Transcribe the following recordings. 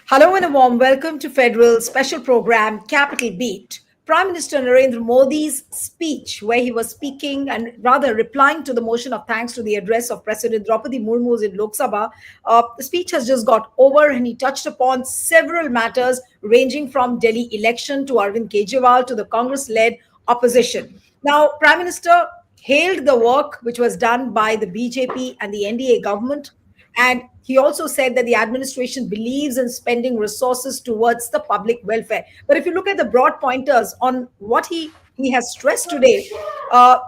Hello and a warm welcome to Federal special program Capital Beat. Prime Minister Narendra Modi's speech, where he was speaking and rather replying to the motion of thanks to the address of President Draupadi Murmu in Lok Sabha, the speech has just got over and he touched upon several matters ranging from Delhi election to Arvind Kejriwal to the Congress-led opposition. Now, Prime Minister hailed the work which was done by the BJP and the NDA government, and he also said that the administration believes in spending resources towards the public welfare. But if you look at the broad pointers on what he has stressed today,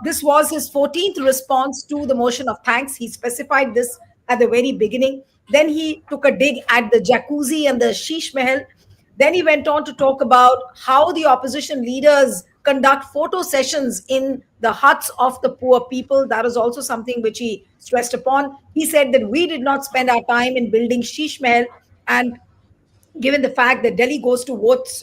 this was his 14th response to the motion of thanks. He specified this at the very beginning. Then he took a dig at the jacuzzi and the Sheesh mahal. Then he went on to talk about how the opposition leaders conduct photo sessions in the huts of the poor people. That is also something which he stressed upon. He said that we did not spend our time in building Sheesh Mahal, and given the fact that Delhi goes to votes,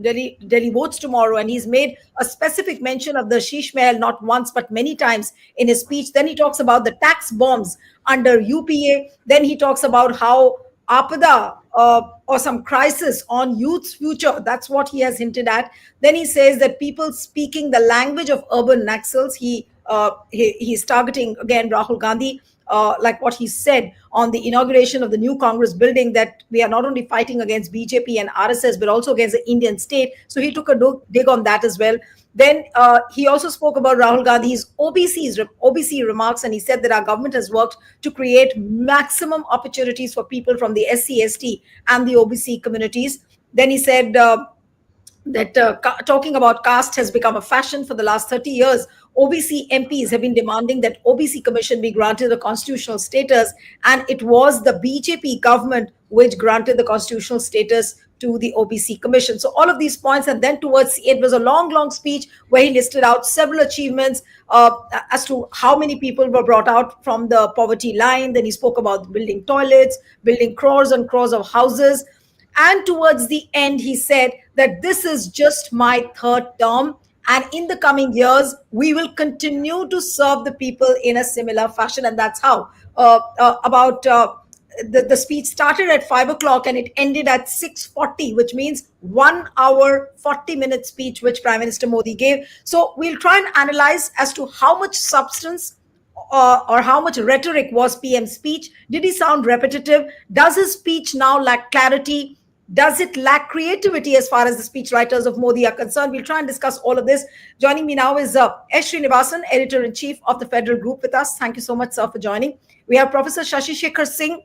Delhi votes tomorrow, and he's made a specific mention of the Sheesh Mahal not once but many times in his speech. Then he talks about the tax bombs under UPA. Then he talks about how Apada or some crisis on youth's future. That's what he has hinted at. Then he says that people speaking the language of urban Naxals. He's targeting again Rahul Gandhi, like what he said on the inauguration of the new Congress building, that we are not only fighting against BJP and RSS, but also against the Indian state. So he took a dig on that as well. Then he also spoke about Rahul Gandhi's OBC remarks, and he said that our government has worked to create maximum opportunities for people from the SC, ST, and the OBC communities. Then he said that talking about caste has become a fashion for the last 30 years. OBC MPs have been demanding that OBC Commission be granted a constitutional status, and it was the BJP government which granted the constitutional status to the OBC Commission. So all of these points, and then towards it was a long speech where he listed out several achievements as to how many people were brought out from the poverty line. Then he spoke about building toilets, building crores and crores of houses. And towards the end, he said that this is just my third term. And in the coming years, we will continue to serve the people in a similar fashion. And that's how the speech started at 5 o'clock and it ended at 6:40, which means 1 hour, 40-minute speech, which Prime Minister Modi gave. So we'll try and analyze as to how much substance or how much rhetoric was PM's speech. Did he sound repetitive? Does his speech now lack clarity? Does it lack creativity as far as the speech writers of Modi are concerned? We'll try and discuss all of this. Joining me now is S. Srinivasan, Editor-in-Chief of the Federal Group with us. Thank you so much, sir, for joining. We have Professor Shashi Shekhar Singh,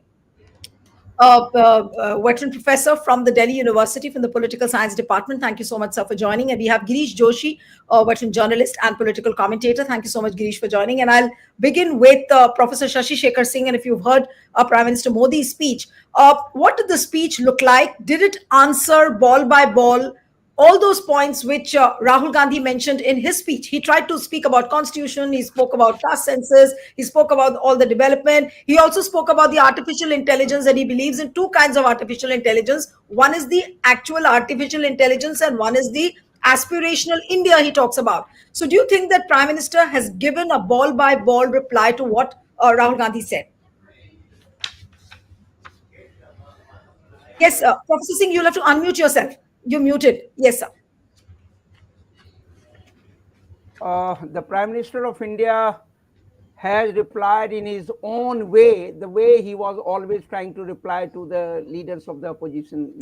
veteran professor from the Delhi University from the Political Science Department. Thank you so much, sir, for joining. And we have Girish Joshi, a veteran journalist and political commentator. Thank you so much, Girish, for joining. And I'll begin with Professor Shashi Shekhar Singh. And if you've heard Prime Minister Modi's speech, what did the speech look like? Did it answer ball by ball all those points which Rahul Gandhi mentioned in his speech? He tried to speak about constitution. He spoke about caste census. He spoke about all the development. He also spoke about the artificial intelligence, and he believes in two kinds of artificial intelligence. One is the actual artificial intelligence, and one is the aspirational India he talks about. So do you think that Prime Minister has given a ball by ball reply to what Rahul Gandhi said? Yes, Professor Singh, you'll have to unmute yourself. You're muted. Yes, sir. The Prime Minister of India has replied in his own way, the way he was always trying to reply to the leaders of the opposition,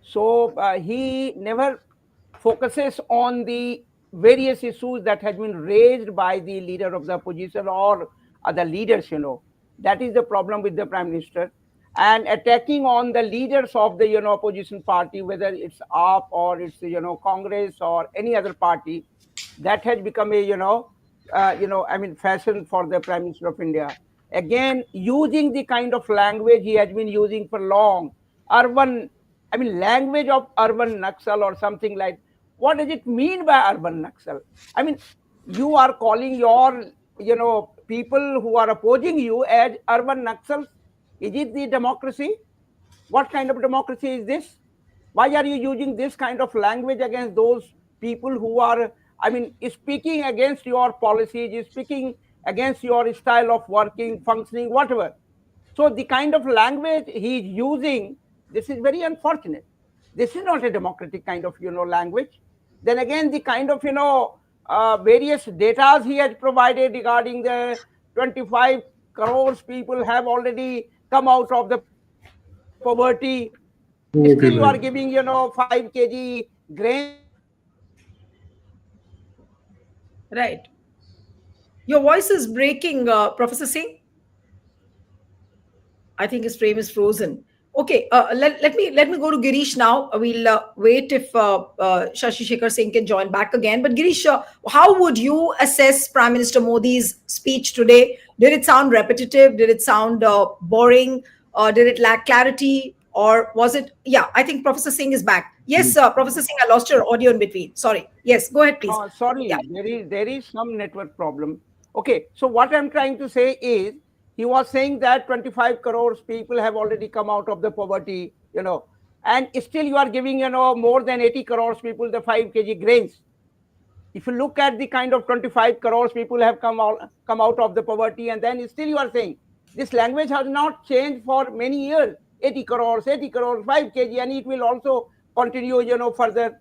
So he never focuses on the various issues that has been raised by the leader of the opposition or other leaders, That is the problem with the Prime Minister. And attacking on the leaders of the, opposition party, whether it's AAP or it's, Congress or any other party, that has become a, fashion for the Prime Minister of India. Again, using the kind of language he has been using for long, language of urban Naxal or something like. What does it mean by urban Naxal? You are calling your, people who are opposing you as urban Naxals. Is it the democracy? What kind of democracy is this? Why are you using this kind of language against those people who are, speaking against your policies, speaking against your style of working, functioning, whatever? So the kind of language he's using This is very unfortunate. This is not a democratic kind of, language. Then again, the kind of, various data he has provided regarding the 25 crores people have already come out of the poverty. Still you are giving, Okay, right. 5 kg grains to the Right. Your voice is breaking, Professor Singh. I think his frame is frozen. Okay, let me go to Girish now. We'll wait if Shashi Shekhar Singh can join back again. But Girish, how would you assess Prime Minister Modi's speech today? Did it sound repetitive? Did it sound boring? Did it lack clarity? Or was it? Yeah, I think Professor Singh is back. Yes, Professor Singh, I lost your audio in between. Sorry. Yes, go ahead, please. Sorry, Yeah. there is some network problem. Okay, so what I'm trying to say is, he was saying that 25 crores people have already come out of the poverty, and still you are giving, more than 80 crores people the 5 kg grains. If you look at the kind of 25 crores people have come out of the poverty, and then still you are saying this language has not changed for many years. 80 crores, 5 kg, and it will also continue, further.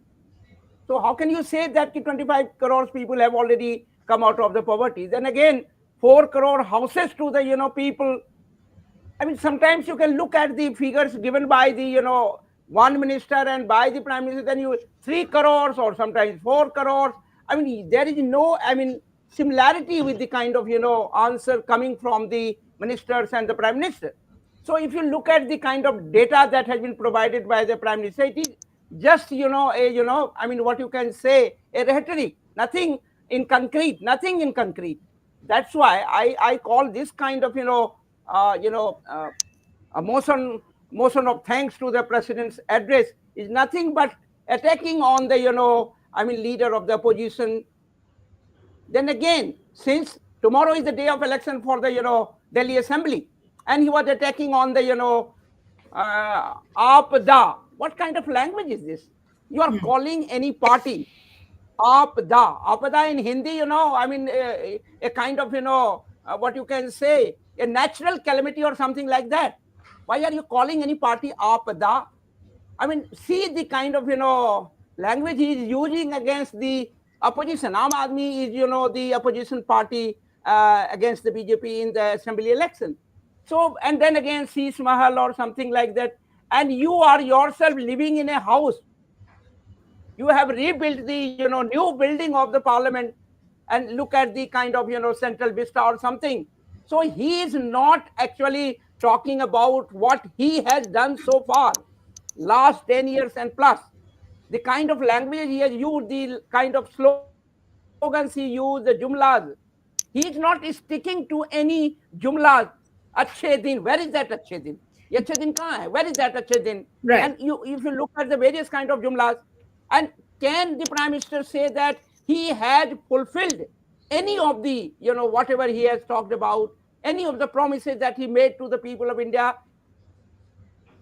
So how can you say that 25 crores people have already come out of the poverty? Then again, 4 crore houses to the, people. I mean, sometimes you can look at the figures given by the, one minister and by the prime minister, then you 3 crores or sometimes 4 crores. I mean, there is no, similarity with the kind of, answer coming from the ministers and the prime minister. So if you look at the kind of data that has been provided by the prime minister, it is just, what you can say, a rhetoric, nothing in concrete. That's why I call this kind of, a motion of thanks to the president's address is nothing but attacking on the, leader of the opposition. Then again, since tomorrow is the day of election for the, Delhi Assembly, and he was attacking on the, Aapda. What kind of language is this? You are calling any party Aapda. Aapda in Hindi, a kind of, what you can say, a natural calamity or something like that. Why are you calling any party Aapda? I mean, see the kind of, language he is using against the opposition. Aam Aadmi is, the opposition party against the BJP in the assembly election. So, and then again, Sheesh mahal or something like that. And you are yourself living in a house. You have rebuilt the, new building of the parliament, and look at the kind of, central vista or something. So he is not actually talking about what he has done so far, last 10 years and plus. The kind of language he has used, the kind of slogans he used, the jumlas. He is not sticking to any jumlas. Achhe din, where is that achhe din? Ye achhe din kahan hai? Where is that achhe din? Right. And if you look at the various kind of jumlas, and can the prime minister say that he has fulfilled any of the, whatever he has talked about, any of the promises that he made to the people of India?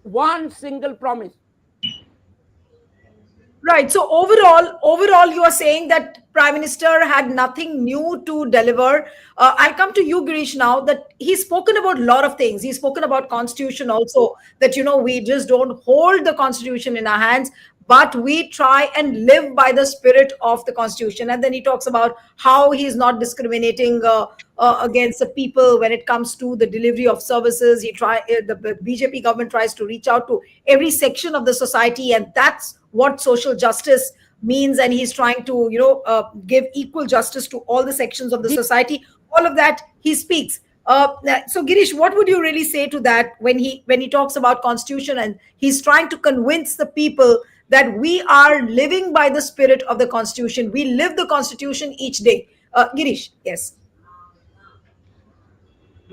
One single promise. Right. So overall, you are saying that Prime Minister had nothing new to deliver. I'll come to you, Girish, now. That he's spoken about a lot of things. He's spoken about Constitution also. That we just don't hold the Constitution in our hands, but we try and live by the spirit of the Constitution. And then he talks about how he's not discriminating against the people when it comes to the delivery of services. The BJP government tries to reach out to every section of the society, and that's what social justice means. And he's trying to give equal justice to all the sections of the society. All of that he speaks. So Girish, what would you really say to that when he talks about Constitution, and he's trying to convince the people that we are living by the spirit of the Constitution? We live the Constitution each day. Girish, yes.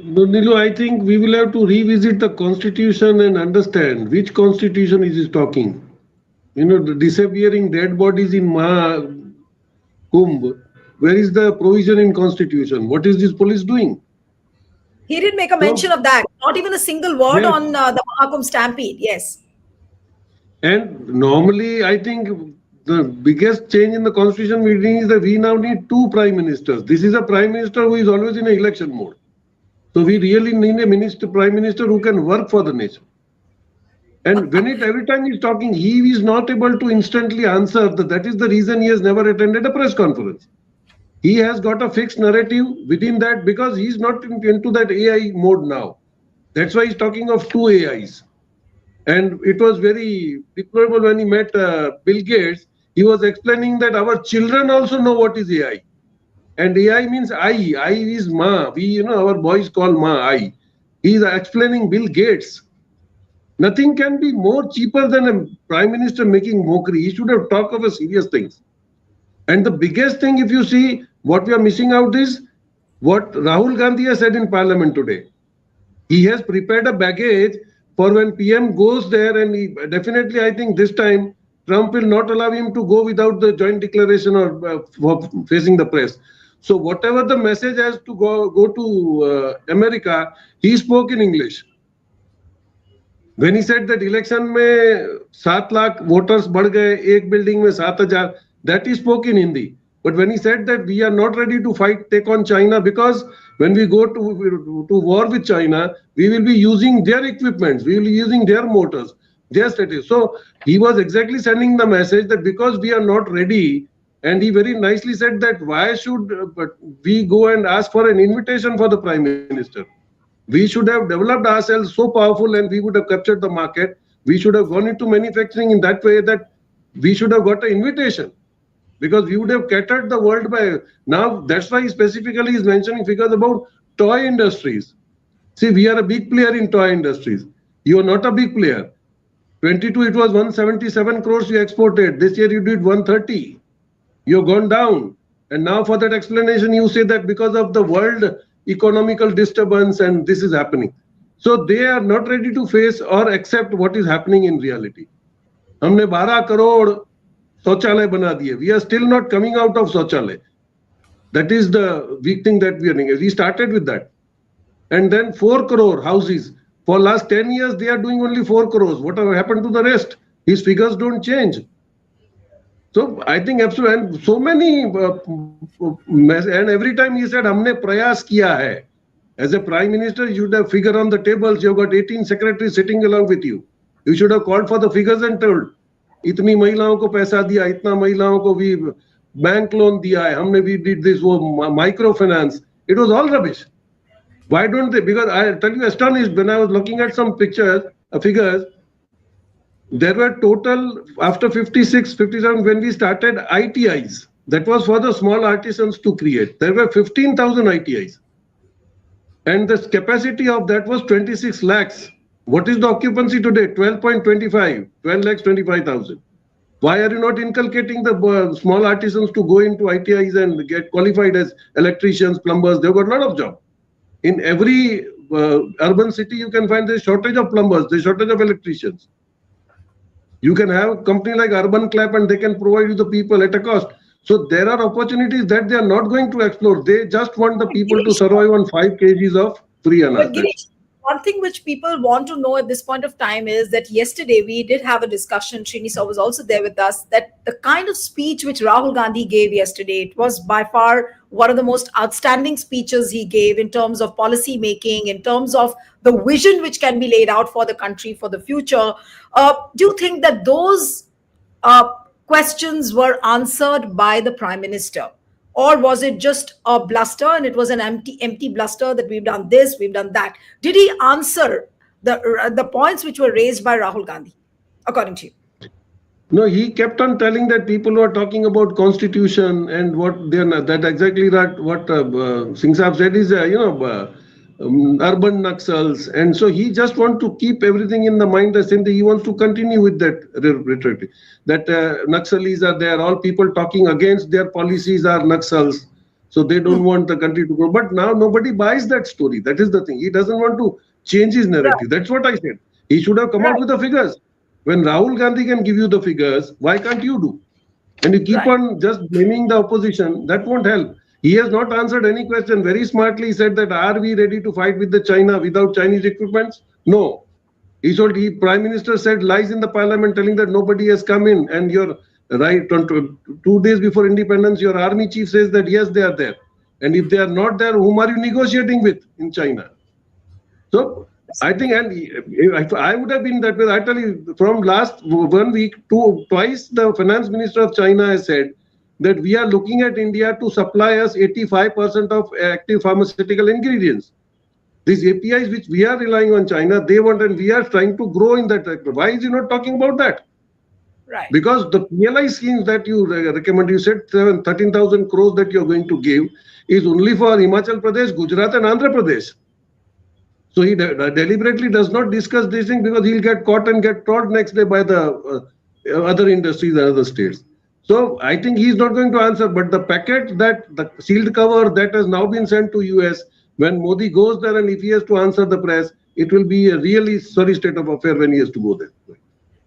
No, Nilu, I think we will have to revisit the constitution and understand which constitution is he talking. The disappearing dead bodies in Kumbh. Where is the provision in constitution? What is this police doing? He didn't make a mention of that. Not even a single word Yes. on the Mahakumbh stampede. Yes. And normally, I think the biggest change in the constitution we need is that we now need two prime ministers. This is a prime minister who is always in an election mode. So we really need a prime minister who can work for the nation. And every time he's talking, he is not able to instantly answer. That is the reason he has never attended a press conference. He has got a fixed narrative within that because he's not into that AI mode now. That's why he's talking of two AIs. And it was very deplorable when he met Bill Gates. He was explaining that our children also know what is AI. And AI means I. I is Ma. Our boys call Ma I. He is explaining Bill Gates. Nothing can be more cheaper than a prime minister making mockery. He should have talked of a serious things. And the biggest thing, if you see, what we are missing out is what Rahul Gandhi has said in Parliament today. He has prepared a baggage for when PM goes there, and definitely, I think this time Trump will not allow him to go without the joint declaration or facing the press. So whatever the message has to go to America, he spoke in English. When he said that election में 7 lakh voters बढ़ गए, एक building में 7,000, that he spoke in Hindi. But when he said that we are not ready to take on China because when we go to war with China, we will be using their equipments, we will be using their motors, their strategy. So he was exactly sending the message that because we are not ready, and he very nicely said that why should we go and ask for an invitation for the Prime Minister? We should have developed ourselves so powerful and we would have captured the market. We should have gone into manufacturing in that way that we should have got an invitation. Because we would have catered the world by now. That's why specifically he's mentioning figures about toy industries. See, we are a big player in toy industries. You are not a big player. 22, it was 177 crores you exported. This year you did 130. You've gone down. And now for that explanation, you say that because of the world economical disturbance and this is happening. So they are not ready to face or accept what is happening in reality. हमने 12 करोड़ शौचालय बना दिए. We are still not coming out of शौचालय. That is the weak thing that we are doing. We started with that. And then 4 crore houses. For last 10 years, they are doing only 4 crores. What happened to the rest? His figures don't change. So I think absolutely, and so many, and every time he said, हमने प्रयास किया है. As a prime minister, you should have figure on the tables. You've got 18 secretaries sitting along with you. You should have called for the figures and told, इतनी महिलाओं को पैसा दिया, इतना महिलाओं को भी बैंक लोन दिया है, हमने भी did this, वो microfinance. It was all rubbish. Why don't they? Because I tell you, astonished when I was looking at some pictures, figures. There were total, after 56, 57, when we started ITIs, that was for the small artisans to create. There were 15,000 ITIs. And the capacity of that was 26 lakhs. What is the occupancy today? 12.25, 12 lakhs 25,000. Why are you not inculcating the small artisans to go into ITIs and get qualified as electricians, plumbers? They've got a lot of jobs. In every urban city, you can find there's shortage of plumbers, there's shortage of electricians. You can have a company like Urban Clap and they can provide you the people at a cost. So there are opportunities that they are not going to explore. They just want the people to survive on 5 kgs of free anna. One thing which people want to know at this point of time is that yesterday we did have a discussion. Srinisa was also there with us, that the kind of speech which Rahul Gandhi gave yesterday, it was by far one of the most outstanding speeches he gave in terms of policy making, in terms of the vision which can be laid out for the country for the future. Do you think that those questions were answered by the Prime Minister? Or was it just a bluster and it was an empty bluster that we've done this, we've done that? Did he answer the points which were raised by Rahul Gandhi, according to you? No, he kept on telling that people who are talking about constitution and what they're not, that exactly that what Singh Saab said is, urban Naxals. And so he just wants to keep everything in the mind the same thing. He wants to continue with that rhetoric. That Naxalis are there, all people talking against their policies are Naxals. So they don't want the country to grow. But now nobody buys that story. That is the thing. He doesn't want to change his narrative. Right. That's what I said. He should have come out with the figures. When Rahul Gandhi can give you the figures, why can't you do? And you keep on just blaming the opposition, that won't help. He has not answered any question. Very smartly he said that, are we ready to fight with the China without Chinese equipments? No. The Prime Minister said lies in the Parliament telling that nobody has come in, and you're right, 2 days before independence, your army chief says that yes, they are there. And if they are not there, whom are you negotiating with in China? So I think, and if I would have been that way, I tell you, from last 1 week to twice, the finance minister of China has said that we are looking at India to supply us 85% of active pharmaceutical ingredients. These APIs which we are relying on China, they want, and we are trying to grow in that sector. Why is he not talking about that? Right. Because the PLI schemes that you recommend, you said 13,000 crores that you're going to give is only for Himachal Pradesh, Gujarat, and Andhra Pradesh. So he deliberately does not discuss this thing because he'll get caught and get trod next day by the other industries and other states. So I think he's not going to answer. But the packet that the sealed cover that has now been sent to US, when Modi goes there and if he has to answer the press, it will be a really sorry state of affair when he has to go there.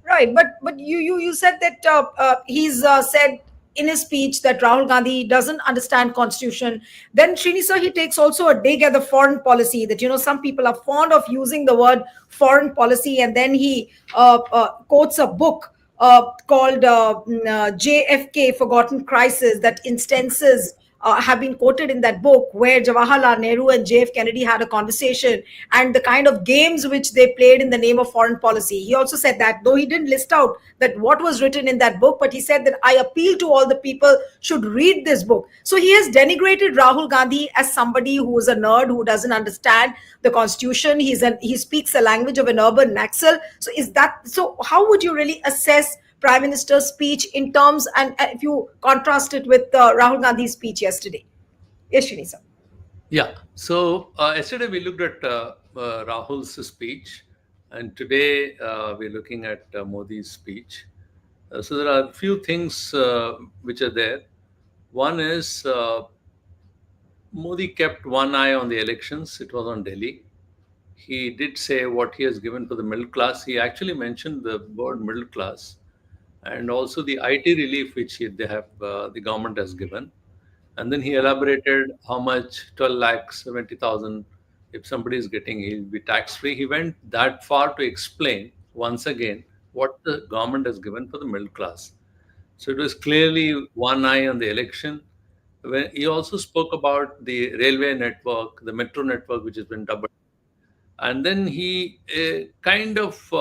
Right, but you said that he's said in his speech that Rahul Gandhi doesn't understand constitution. Then Srini sir, he takes also a dig at the foreign policy, that some people are fond of using the word foreign policy, and then he quotes a book called JFK Forgotten Crisis, that instances have been quoted in that book where Jawaharlal Nehru and JF Kennedy had a conversation, and the kind of games which they played in the name of foreign policy. He also said that, though he didn't list out that what was written in that book, but he said that I appeal to all the people should read this book. So he has denigrated Rahul Gandhi as somebody who is a nerd, who doesn't understand the constitution. He speaks a language of an urban Naxal. So how would you really assess Prime Minister's speech in terms, and if you contrast it with Rahul Gandhi's speech yesterday? Yes, Srini sir. Yeah. So yesterday we looked at Rahul's speech, and today we're looking at Modi's speech. So there are a few things which are there. One is Modi kept one eye on the elections. It was on Delhi. He did say what he has given for the middle class. He actually mentioned the word middle class, and also the IT relief which the government has given. And then he elaborated how much 12 lakhs 70,000, if somebody is getting, he'll be tax free. He went that far to explain once again what the government has given for the middle class. So it was clearly one eye on the election. When he also spoke about the railway network, the metro network, which has been doubled. And then he kind of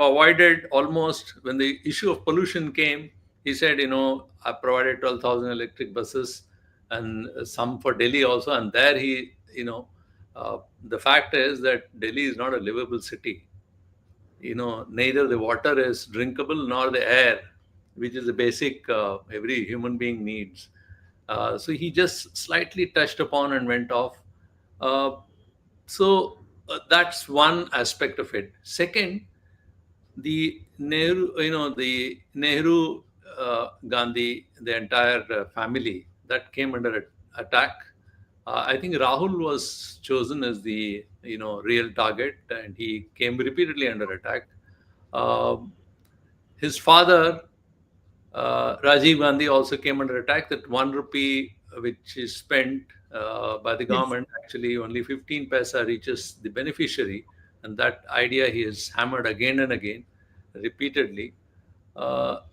avoided almost when the issue of pollution came. He said, I provided 12,000 electric buses and some for Delhi also. And there the fact is that Delhi is not a livable city. Neither the water is drinkable nor the air, which is a basic every human being needs. So he just slightly touched upon and went off. So that's one aspect of it. Second, the Nehru, Gandhi, the entire family that came under attack. I think Rahul was chosen as the real target, and he came repeatedly under attack. His father, Rajiv Gandhi, also came under attack. That 1 rupee which is spent by the government, actually only 15 paisa reaches the beneficiary, and that idea he has hammered again and again, repeatedly. Both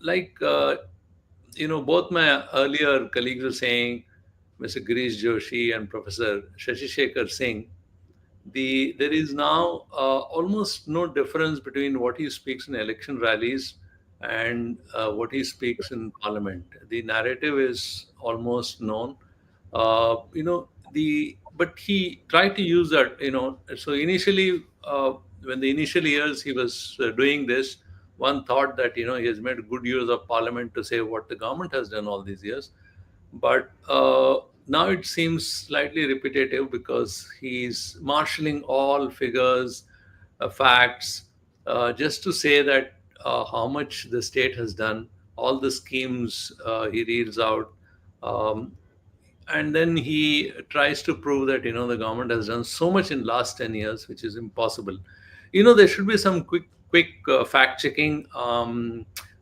my earlier colleagues were saying, Mr. Girish Joshi and Professor Shashi Shekhar Singh, there is now almost no difference between what he speaks in election rallies and what he speaks in parliament. The narrative is almost known. But he tried to use that, so initially, when the initial years he was doing this, one thought that, he has made good use of parliament to say what the government has done all these years. But now it seems slightly repetitive because he's marshalling all figures, facts, just to say that how much the state has done, all the schemes he reads out. And then he tries to prove that, the government has done so much in last 10 years, which is impossible. There should be some quick fact checking,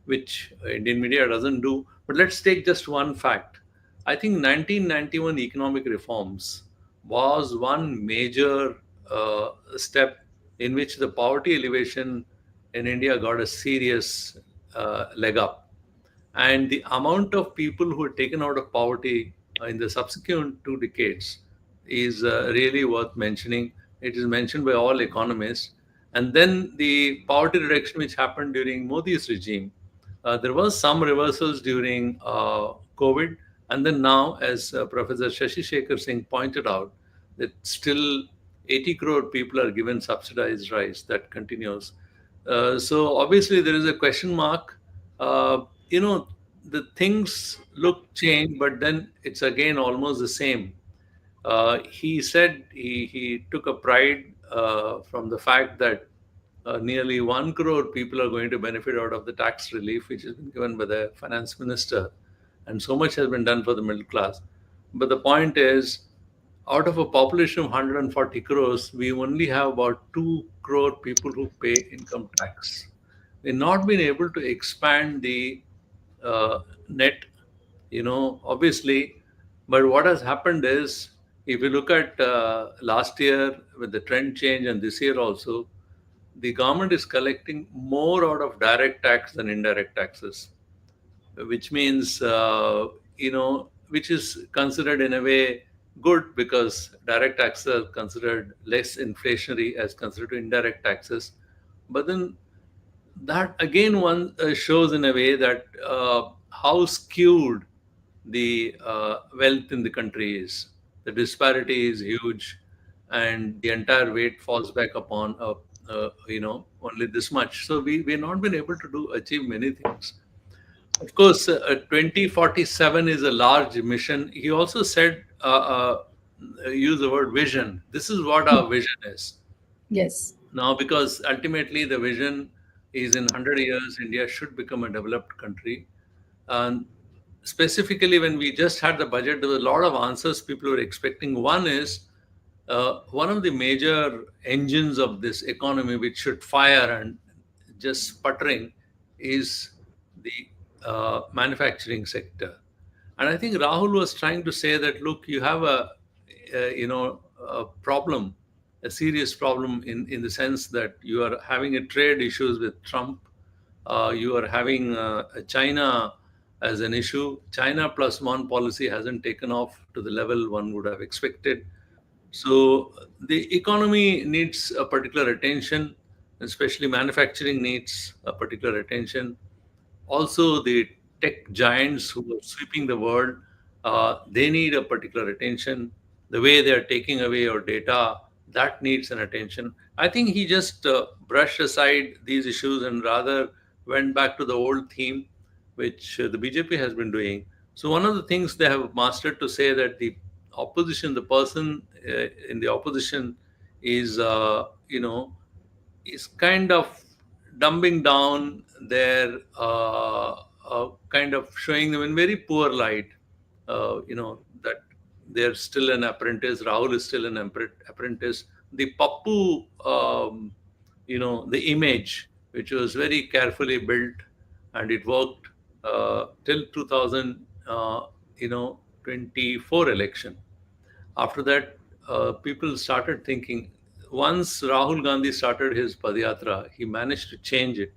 which Indian media doesn't do. But let's take just one fact. I think 1991 economic reforms was one major step in which the poverty elevation in India got a serious leg up. And the amount of people who were taken out of poverty in the subsequent 2 decades is really worth mentioning. It is mentioned by all economists. And then the poverty reduction which happened during Modi's regime. There was some reversals during COVID, and then now, as Professor Shashi Shekhar Singh pointed out, that still 80 crore people are given subsidized rice. That continues. So obviously there is a question mark. You know, the things look changed, but then it's again almost the same. He said he took a pride from the fact that nearly 1 crore people are going to benefit out of the tax relief which has been given by the finance minister, and so much has been done for the middle class. But the point is, out of a population of 140 crores, we only have about 2 crore people who pay income tax. We've not been able to expand the net, obviously. But what has happened is, if you look at last year with the trend change and this year also, the government is collecting more out of direct tax than indirect taxes, which means, which is considered in a way good, because direct taxes are considered less inflationary as considered to indirect taxes. But then that again one shows in a way that how skewed the wealth in the country is. The disparity is huge, and the entire weight falls back upon only this much. So we've not been able to achieve many things. Of course, 2047 is a large mission. He also said, use the word vision. This is what our vision is. Yes. Now, because ultimately the vision is in 100 years, India should become a developed country. And specifically, when we just had the budget, there were a lot of answers people were expecting. One is, one of the major engines of this economy, which should fire and just sputtering, is the manufacturing sector. And I think Rahul was trying to say that, look, you have a problem, a serious problem in the sense that you are having a trade issues with Trump. You are having China as an issue. China plus one policy hasn't taken off to the level one would have expected. So the economy needs a particular attention, especially manufacturing needs a particular attention. Also, the tech giants who are sweeping the world, they need a particular attention. The way they are taking away our data, that needs an attention. I think he just brushed aside these issues and rather went back to the old theme, which the BJP has been doing. So one of the things they have mastered to say that the opposition, the person in the opposition is, is kind of dumbing down their, kind of showing them in very poor light, that they're still an apprentice. Rahul is still an apprentice. The Pappu, the image, which was very carefully built, and it worked till 2024 election. After that, people started thinking. Once Rahul Gandhi started his Padyatra, he managed to change it.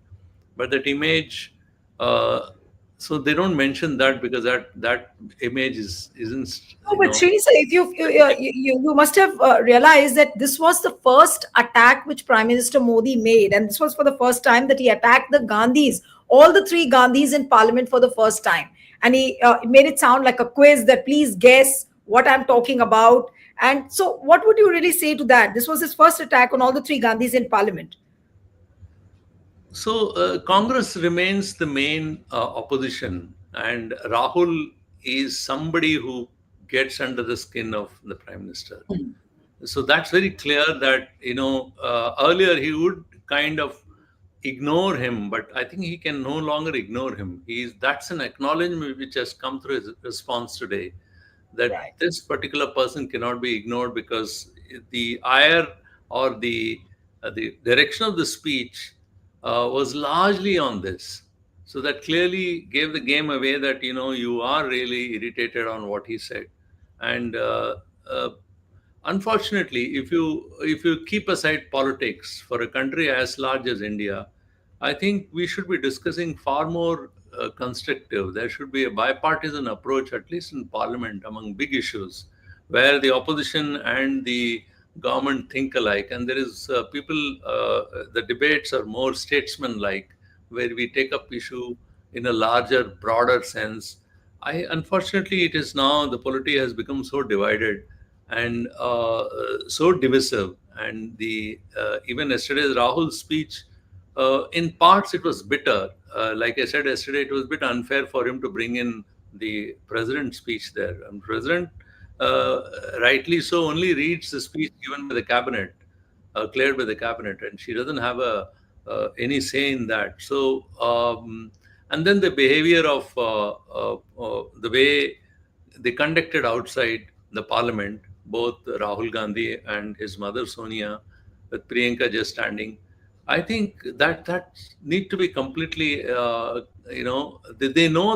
But that image, so they don't mention that because that image isn't. No, but Srini, sir, if you must have realized that this was the first attack which Prime Minister Modi made, and this was for the first time that he attacked the Gandhis, all the three Gandhis in Parliament for the first time, and he made it sound like a quiz that please guess what I'm talking about. And so, what would you really say to that? This was his first attack on all the three Gandhis in Parliament. So Congress remains the main opposition, and Rahul is somebody who gets under the skin of the Prime Minister. So that's very clear that, earlier he would kind of ignore him, but I think he can no longer ignore him. That's an acknowledgement which has come through his response today, that Right. this particular person cannot be ignored because the ire or the direction of the speech was largely on this. So that clearly gave the game away that, you are really irritated on what he said. And unfortunately, if you keep aside politics for a country as large as India, I think we should be discussing far more constructive. There should be a bipartisan approach, at least in Parliament, among big issues. where the opposition and the government think alike, and there is the debates are more statesman-like, where we take up issue in a larger, broader sense. Unfortunately, it is now the polity has become so divided and so divisive. And the even yesterday's Rahul's speech, in parts, it was bitter. Like I said yesterday, it was a bit unfair for him to bring in the president's speech there. And President, rightly so, only reads the speech given by the cabinet, cleared by the cabinet, and she doesn't have any say in that. So, and then the behavior of the way they conducted outside the parliament, both Rahul Gandhi and his mother Sonia, with Priyanka just standing. I think that need to be completely, they know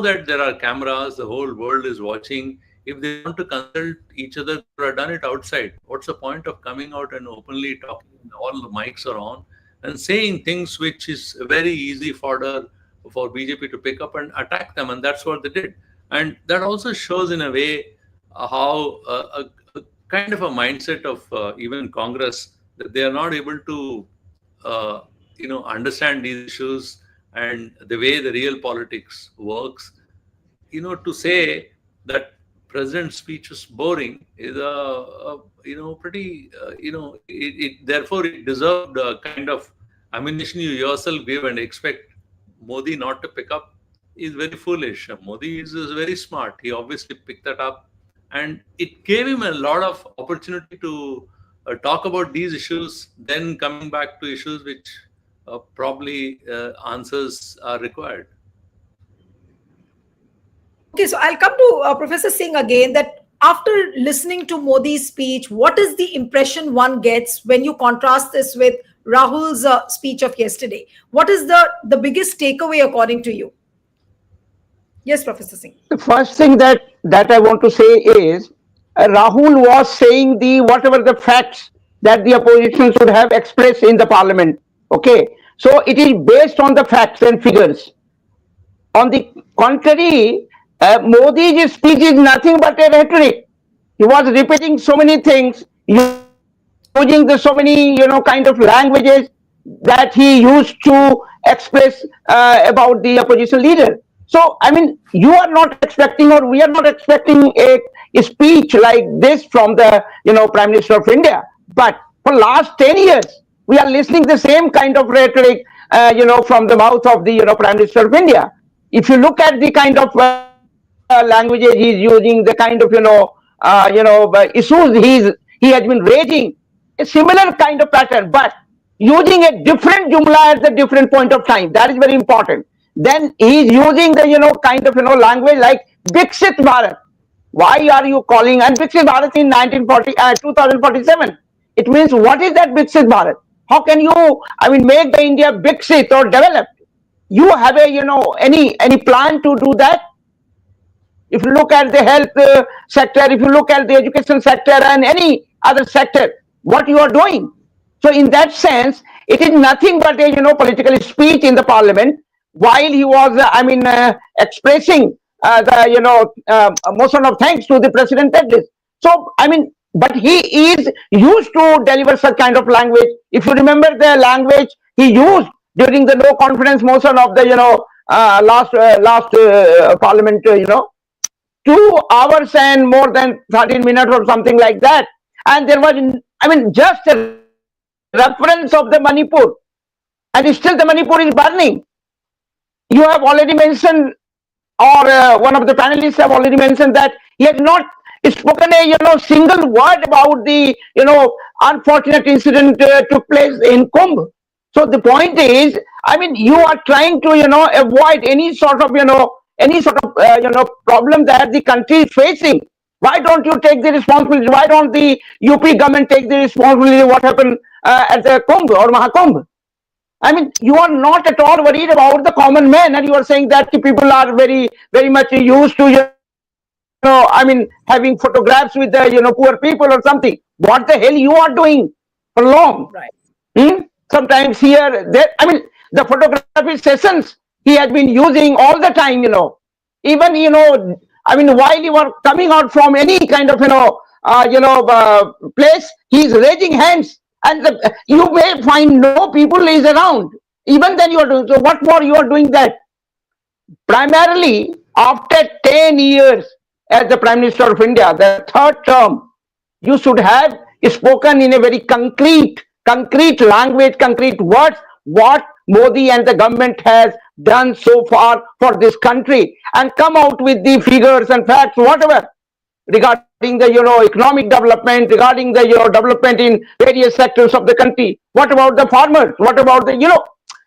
that there are cameras, the whole world is watching. If they want to consult each other, they would have done it outside. What's the point of coming out and openly talking? All the mics are on and saying things which is very easy fodder for BJP to pick up and attack them, and that's what they did. And that also shows in a way how a kind of a mindset of even Congress, that they are not able to understand these issues and the way the real politics works. To say that president's speech was boring is pretty therefore it deserved a kind of ammunition you yourself give and expect Modi not to pick up is very foolish. Modi is very smart. He obviously picked that up, and it gave him a lot of opportunity to talk about these issues, then coming back to issues which probably answers are required. Okay, so I'll come to Professor Singh again, that after listening to Modi's speech, what is the impression one gets when you contrast this with Rahul's speech of yesterday? What is the biggest takeaway according to you? Yes, Professor Singh. The first thing that I want to say is Rahul was saying whatever the facts that the opposition should have expressed in the parliament. Okay, so it is based on the facts and figures. On the contrary, Modi's speech is nothing but a rhetoric. He was repeating so many things, using so many kind of languages that he used to express about the opposition leader. So, I mean, you are not expecting, or we are not expecting a speech like this from the Prime Minister of India. But for last 10 years, we are listening the same kind of rhetoric, from the mouth of the Prime Minister of India. If you look at the kind of languages he's using, the kind of issues he has been raising, a similar kind of pattern, but using a different jumla at the different point of time. That is very important. Then he's using the kind of language like Viksit Bharat. Why are you calling and Viksit Bharat in 2047? It means, what is that Viksit Bharat? How can you make the India Viksit or developed? You have a any plan to do that? If you look at the health sector, if you look at the education sector and any other sector, what you are doing? So in that sense, it is nothing but a political speech in the parliament, while he was expressing the motion of thanks to the president at this. So but he is used to deliver such kind of language. If you remember the language he used during the no confidence motion of the last parliament, 2 hours and more than 13 minutes or something like that, and there was just a reference of the Manipur, and still the Manipur is burning. You have already mentioned, or one of the panelists have already mentioned, that he has not spoken a single word about the unfortunate incident took place in Kumbh. So the point is, you are trying to avoid any sort of problem that the country is facing. Why don't you take the responsibility? Why don't the UP government take the responsibility of what happened at the Kumbh or Mahakumbh? You are not at all worried about the common man, and you are saying that the people are very, very much used to, having photographs with the, poor people or something. What the hell you are doing for long? Right. Sometimes here, there, the photography sessions he has been using all the time, even, while you are coming out from any kind of, place, he is raising hands, and you may find no people is around. Even then you are doing, so what more you are doing that? Primarily, after 10 years as the Prime Minister of India, the third term, you should have spoken in a very concrete language, concrete words, what Modi and the government has done so far for this country, and come out with the figures and facts, whatever, regarding the economic development, regarding the development in various sectors of the country. What about the farmers? What about the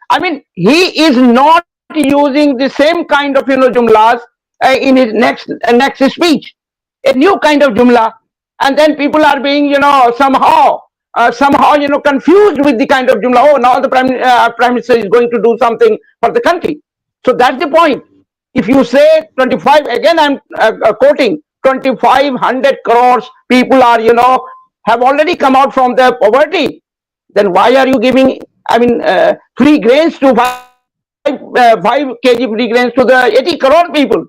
I mean, he is not using the same kind of jumlas in his next speech, a new kind of jumla, and then people are being somehow confused with the kind of jumla. Oh, now the prime minister is going to do something for the country. So that's the point. If you say 25, again I'm quoting, 2500 crores people are have already come out from their poverty, then why are you giving, I mean, free grains to 5 kg free grains to the 80 crore people?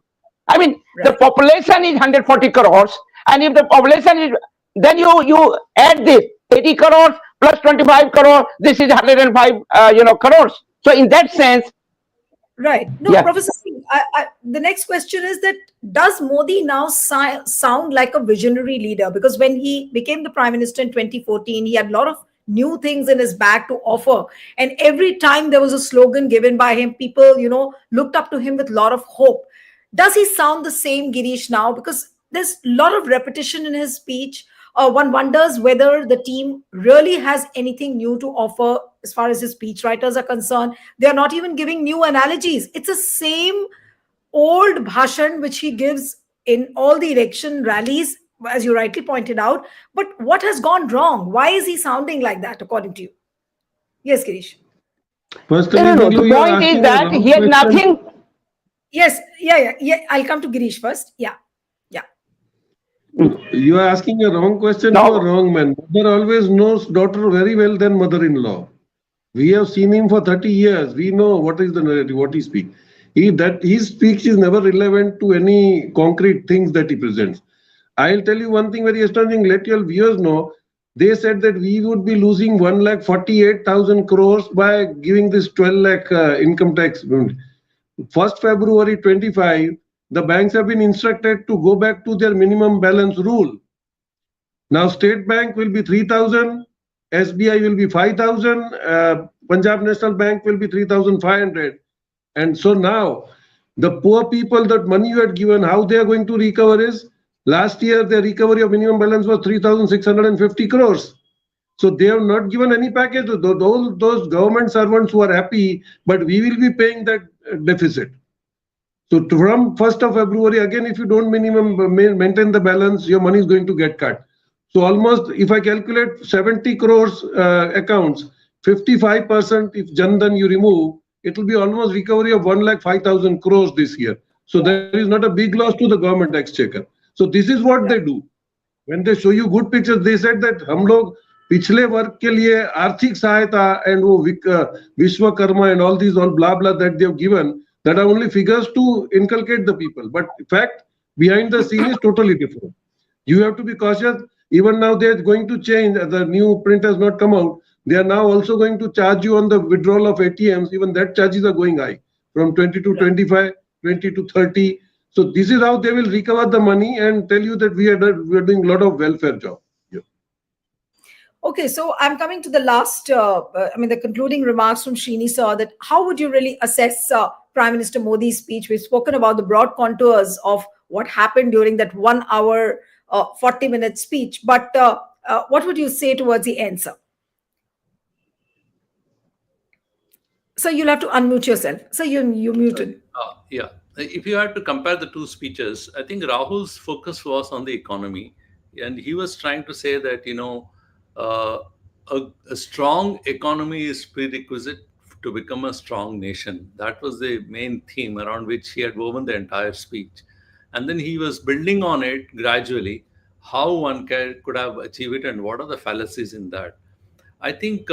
I mean, the population is 140 crores, and if the population is, then you add this 80 crores plus 25 crore, this is 105 crores. So in that sense, right. No, yeah. Professor Singh, the next question is that does Modi now sound like a visionary leader? Because when he became the Prime Minister in 2014, he had a lot of new things in his bag to offer. And every time there was a slogan given by him, people, looked up to him with a lot of hope. Does he sound the same, Girish, now? Because there's a lot of repetition in his speech. One wonders whether the team really has anything new to offer as far as his speechwriters are concerned. They are not even giving new analogies. It's the same old bhashan which he gives in all the election rallies, as you rightly pointed out. But what has gone wrong? Why is he sounding like that, according to you? Yes, Girish. Firstly, No, Nilu, the you are point is asking a that wrong he had question. nothing. Yes, yeah. I'll come to Girish first. Yeah. You are asking a wrong question to a wrong man. Mother always knows daughter very well than mother-in-law. We have seen him for 30 years. We know what is the narrative, what he speaks. His speech is never relevant to any concrete things that he presents. I'll tell you one thing very astonishing. Let your viewers know. They said that we would be losing 1,48,000 crores by giving this 12 lakh income tax. 1st February 25, the banks have been instructed to go back to their minimum balance rule. Now, State Bank will be 3,000, SBI will be 5,000, Punjab National Bank will be 3,500. And so now, the poor people, that money you had given, how they are going to recover is, last year, the recovery of minimum balance was 3,650 crores. So they have not given any package to those government servants who are happy, but we will be paying that deficit. So from 1st of February, again, if you don't maintain the balance, your money is going to get cut. So almost, if I calculate 70 crores accounts, 55% if Jan Dhan you remove, it will be almost recovery of 1,05,000 crores this year. So there is not a big loss to the government exchequer. So this is what they do. When they show you good pictures, they said that हम लोग पिछले वर्ग के लिए आर्थिक सहायता and वो Vishwakarma and all these all blah blah that they have given, that are only figures to inculcate the people. But in fact, behind the scene is totally different. You have to be cautious. Even now they are going to change. The new print has not come out. They are now also going to charge you on the withdrawal of ATMs. Even that charges are going high from 20 to 25, 20 to 30. So this is how they will recover the money and tell you that we are doing a lot of welfare job. Yeah. Okay, so I'm coming to the last, the concluding remarks from Srini sir, that how would you really assess Prime Minister Modi's speech? We've spoken about the broad contours of what happened during that 1 hour, 40-minute speech. But what would you say towards the end, sir? So you'll have to unmute yourself. So you muted. Yeah. If you had to compare the two speeches, I think Rahul's focus was on the economy. And he was trying to say that, a strong economy is prerequisite to become a strong nation. That was the main theme around which he had woven the entire speech. And then he was building on it gradually, how one could have achieved it and what are the fallacies in that. I think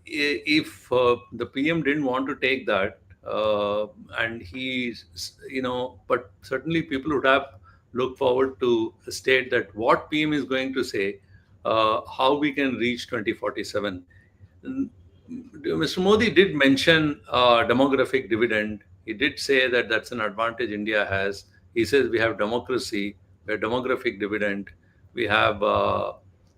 if the PM didn't want to take that, and he, but certainly people would have look forward to state that what PM is going to say, how we can reach 2047. Mr. Modi did mention demographic dividend. He did say that that's an advantage India has. He says we have democracy, we have demographic dividend, we have,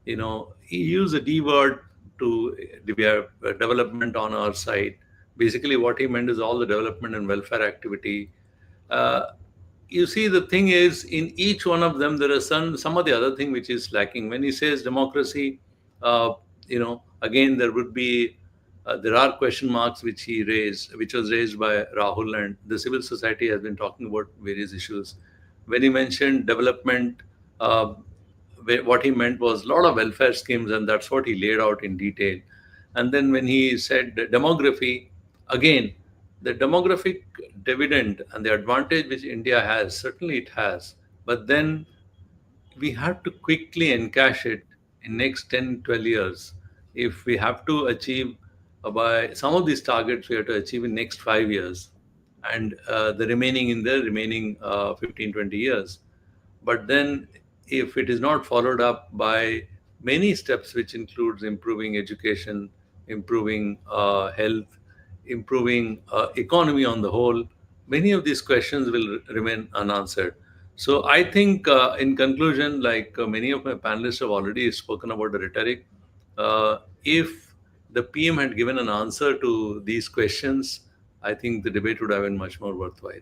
he used the D word to we have development on our side. Basically, what he meant is all the development and welfare activity. You see, the thing is, in each one of them, there is some of the other thing which is lacking. When he says democracy, again, there are question marks which he raised, which was raised by Rahul, and the civil society has been talking about various issues. When he mentioned development, what he meant was a lot of welfare schemes, and that's what he laid out in detail. And then when he said demography, again, the demographic dividend and the advantage which India has, certainly it has, but then we have to quickly encash it in next 10, 12 years. If we have to achieve by some of these targets, we have to achieve in next 5 years, and the remaining 15, 20 years. But then if it is not followed up by many steps, which includes improving education, improving health, improving economy on the whole, many of these questions will remain unanswered. So I think, in conclusion, like many of my panelists have already spoken about the rhetoric, if the PM had given an answer to these questions, I think the debate would have been much more worthwhile.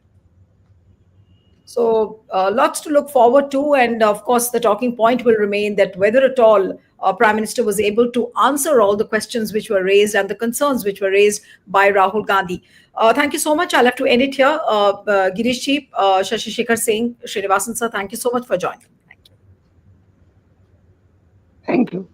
So lots to look forward to. And of course, the talking point will remain that whether at all Prime Minister was able to answer all the questions which were raised and the concerns which were raised by Rahul Gandhi. Thank you so much. I'll have to end it here. Girish Ji, Shashi Shekhar Singh, Srinivasan sir, thank you so much for joining. Thank you.